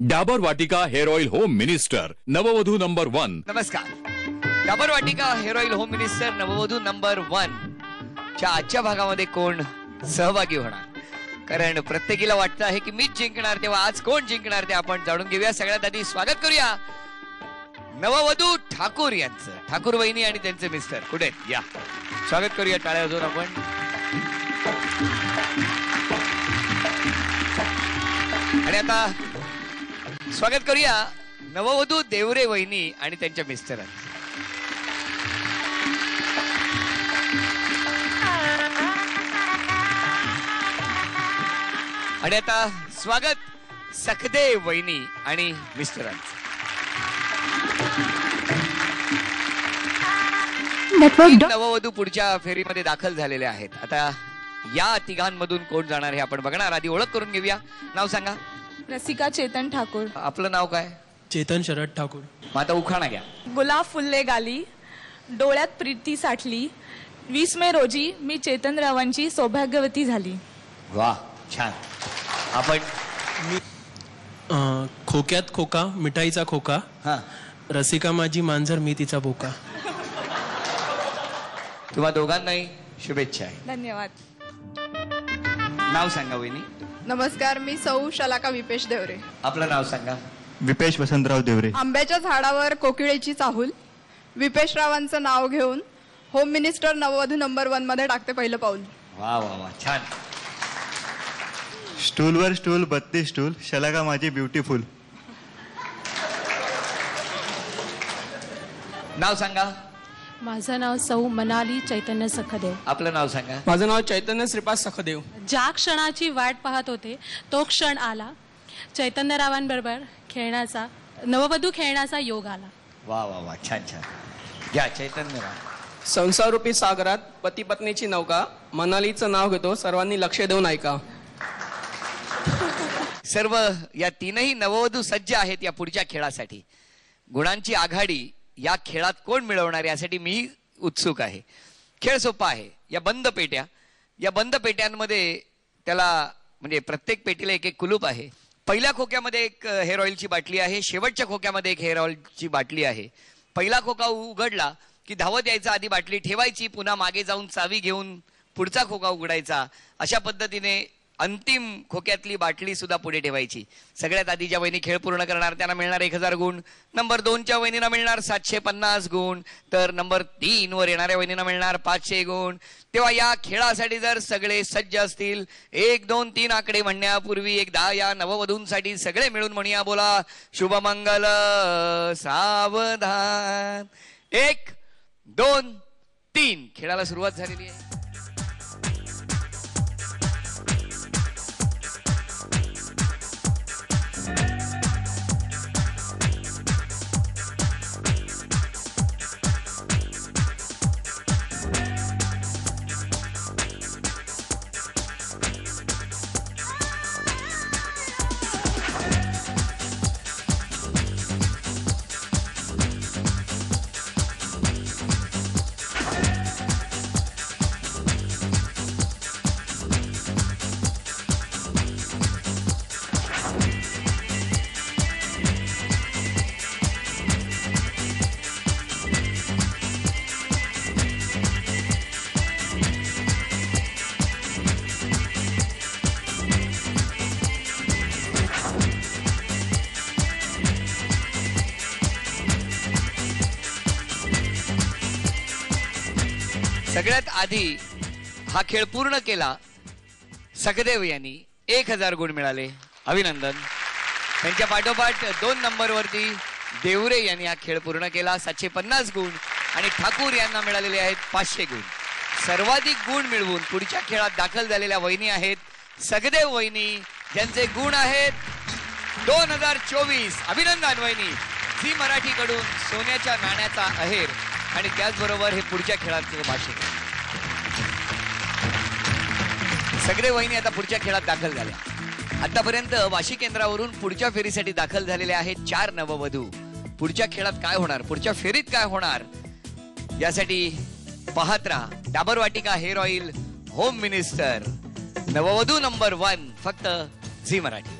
डाबर वाटिका hair oil home minister नववधू number 1। नमस्कार। डाबर वाटिका hair oil home minister नववधू नंबर 1 च्या आजच्या भागामध्ये कोण सहभागी होणार, कारण प्रत्येकीला वाटतं आहे की मीच जिंकणार, तेव्हा आज कोण जिंकणार ते आपण जाणून घेऊया। सगळ्यात आधी स्वागत करूया नववधू ठाकूर यांचं। ठाकूर वहिनी आणि त्यांचे मिस्टर कुठे आहेत? या स्वागत करूया टाळ्या वाजवून आपण। आणि आता स्वागत करूया नववधू देवरे वहिनी आणि त्यांच्या मिस्टरांचं। आणि आता स्वागत सखदेव वहिनी आणि मिस्टरांचं। नववधू पुढच्या फेरीमध्ये दाखल झालेले आहेत। आता या तिघांमधून कोण जाणार हे आपण बघणार। आधी ओळख करून घेऊया। नाव सांगा। रसिका चेतन ठाकूर। आपलं नाव काय? चेतन शरद ठाकूर। मग आता उखाणा घ्या। गुलाब फुलले गाली, डोळ्यात प्रीती साठली, 20 मे रोजी मी चेतनरावांची सौभाग्यवती झाली। वाह, छान। आपण खोक्यात खोका, मिठाईचा खोका, हा, रसिका माझी मांजर मी तिचा बोका। तुम्हा दोघांनाही शुभेच्छा आहे। धन्यवाद। नाव सांगा वहिनी। नमस्कार, मी सौ शलाका विपेश देवरे। आपलं नाव सांगा। विपेश वसंतराव देवरे। आंब्याच्या झाडावर कोकिळेची चाहूल, विपेशरावांचं नाव घेऊन होम मिनिस्टर नववधू नंबर 1 मध्ये टाकते पहिलं पाऊल। वा वा वा, छान। स्टूलवर स्टूल 32 स्टूल, शलाका माझी ब्युटिफुल। नाव सांगा। माझं नाव सौ मनाली चैतन्य सखदेव। आपलं नाव सांगा। माझं नाव चैतन्य श्रीपाद सखदेव। ज्या क्षणाची वाट पाहत होते तो क्षण आला, चैतन्यरावांबरोबर खेळण्याचा, नववधू खेळण्याचा योग आला। वा वा वा, छान छान। घ्या चैतन्यराव। संसारूपी सागरात पती पत्नीची नौका, मनालीचं नाव घेतो, सर्वांनी लक्ष देऊन ऐका। सर्व या तीनही नववधू सज्ज आहेत या पुढच्या खेळासाठी। गुणांची आघाडी या खेळात कोण मिळवणार यासाठी मी उत्सुक आहे। खेळ सोपा आहे। या बंद पेट्यांमध्ये त्याला म्हणजे प्रत्येक पेटीला एक एक कुलूप आहे। पहिल्या खोक्यामध्ये एक हेअर ऑइलची बाटली आहे, शेवटच्या खोक्यामध्ये एक हेअर ऑइलची बाटली आहे। पहिला खोका उघडला की धावत यायचा, आधी बाटली ठेवायची, पुन्हा मागे जाऊन चावी घेऊन पुढचा खोका उघडायचा। अशा पद्धतीने अंतिम खोक्यातली बाटली सुद्धा पुढे ठेवायची। सगळ्यात आधी ज्या वहिनी खेळ पूर्ण करणार त्यांना मिळणार 1000 गुण, नंबर 2च्या वहिनींना मिळणार 750 गुण, तर नंबर 3 वर येणाऱ्या वहिनींना मिळणार 500 गुण। तेव्हा या खेळासाठी जर सगळे सज्ज असतील, 1 2 3 आकडे म्हणण्यापूर्वी एकदा या नववधूंसाठी सगळे मिळून म्हणूया, बोला शुभमंगल सावधान। 1 2 3 खेळाला सुरुवात झालेली आहे। सगळ्यात आधी हा खेळ पूर्ण केला सखदेव यांनी, 1000 गुण मिळाले, अभिनंदन। त्यांच्या पाठोपाठ 2 नंबरवरती देवरे यांनी हा खेळ पूर्ण केला, 750 गुण, आणि ठाकूर यांना मिळालेले आहेत 500 गुण। सर्वाधिक गुण मिळवून पुढच्या खेळात दाखल झालेल्या वहिनी आहेत सखदेव वहिनी, ज्यांचे गुण आहेत 2024। अभिनंदन वहिनी। झी मराठीकडून सोन्याच्या नाण्याचा आहेर आणि त्याचबरोबर हे पुढच्या खेळाचं भाषण। सगळे वहिनी आता पुढच्या खेळात दाखल झाल्या। आतापर्यंत वाशी केंद्रावरून पुढच्या फेरीसाठी दाखल झालेले आहेत 4 नववधू। पुढच्या खेळात काय होणार, पुढच्या फेरीत काय होणार यासाठी पाहत राहा डाबर वाटिका हेअर ऑइल होम मिनिस्टर नववधू नंबर 1 फक्त झी मराठी।